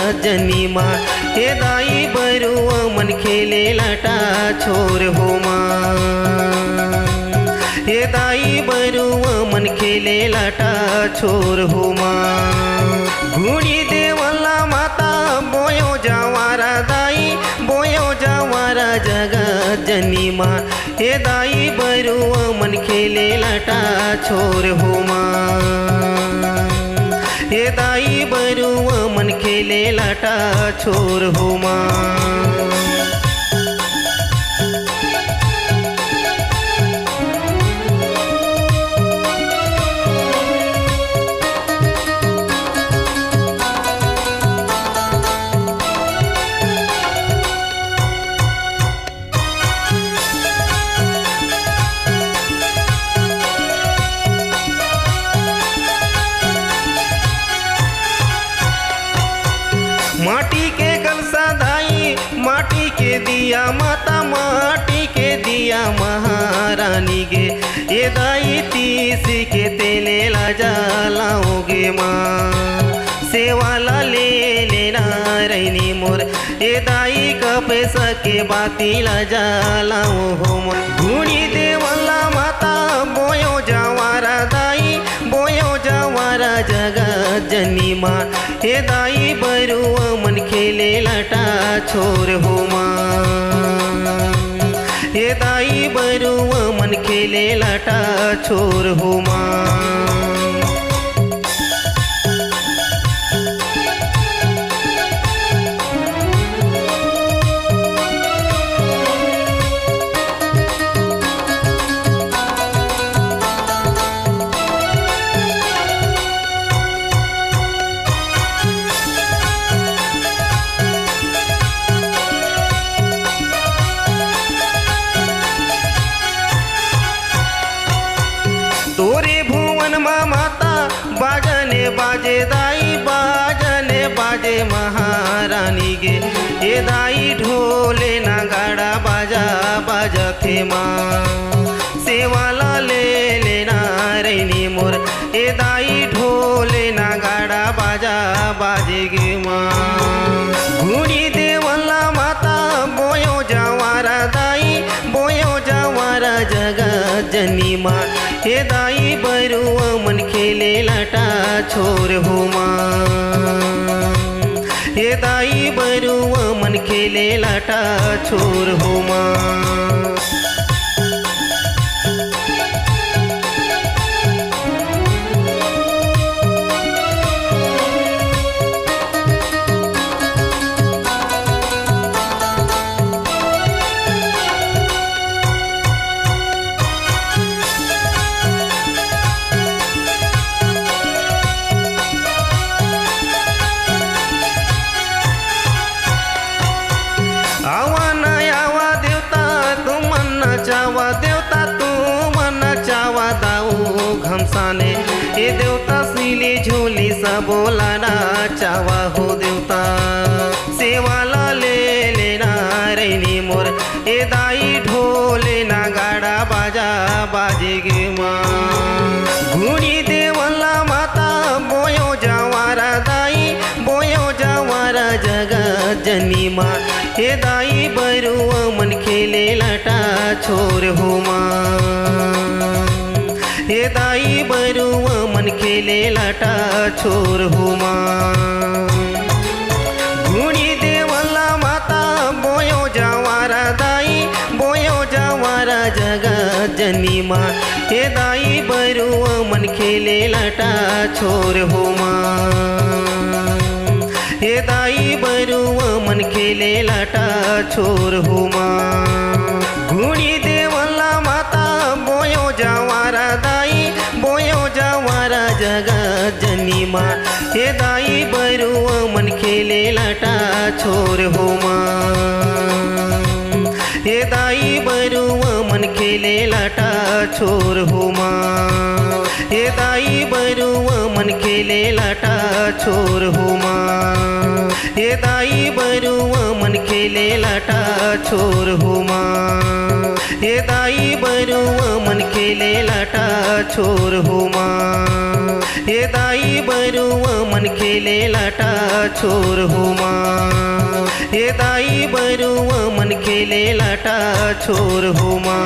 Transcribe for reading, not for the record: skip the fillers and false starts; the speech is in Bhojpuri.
जगत जनी माँ हे दाई बरुव मन खेले लाटा छोर हो माँ हे दाई बरुव मन खेले लाटा छोर हो माँ घुड़ी देवला माता बोयो जावारा दाई बोयो जावारा जगत जनी माँ हे दाई बरुव मन खेले लाटा छोर हो माँ हे दाई बरुव मन खेले लाटा छोर हो माँ माटी के कलसा दाई माटी के दिया माता माटी के दिया महारानी गे ये दाई तीसी के तेले ला जलाओगे माँ सेवाला ले लेना रैनी मोर ये दाई का पैसा के बाती ला जलाओ हो घुड़ी देवला माता बोयो जावारा दाई बोयो जावारा जगत जनी माँ हे दाई बरुव मन खेले लाटा छोर हो माँ हे दाई बरुव मन खेले लाटा छोर हो माँ तोरे भुवन माँ माता बाजने बाजे दाई बाजने बाजे महारानी गे ये दाई ढोले नगाड़ा बाजा बाजा थे माँ सेवाला ले लेना रैनी मोर ये दाई ढोले नगाड़ा बाजा बाजे गे माँ घुड़ी देवला माता बोयो जावारा दाई बोयो जावारा जगत जनी माँ हे दाई बरुव मन खेले लाटा छोर हो माँ हे दाई बरुव मन खेले लाटा छोर हो माँ चावा देवता तू मन चावा दाऊ घमसाने ये देवता सीली झोली सा बोला ना चावा हो देवता सेवाला ले लेना रैनी मोर ये दाई ढोले ना गाड़ा बाजा बाजे गे माँ घुड़ी देवला माता बोयो जावारा दाई बोयो जावारा जगत जनी माँ हे दाई बरुव मन खेले लाटा छोर हो माँ हे दाई बरुव मन खेले लाटा छोर हो माँ घुड़ी देवला माता बोयो जावारा दाई बोयो जावारा जगत जनी माँ हे दाई बरुव मन खेले लाटा छोर हो माँ हे दाई बरुव मन खेले लाटा छोर हो माँ घुड़ी देवला माता बोयो जावारा दाई बोयो जावारा जगत जनी माँ हे दाई बरुव मन खेले लाटा छोर हो माँ हे दाई बरुव मन खेले लाटा छोर हो माँ हे दाई बरुव मन खेले लाटा छोर हो माँ ये दाई बरुआ मन खेले लाटा छोर हुमा ये दाई बरुआ मन खेले लाटा छोर हुमा ये दाई बरुआ मन खेले लाटा छोर हुमा ये दाई बरुआ मन खेले लाटा छोर हुमा।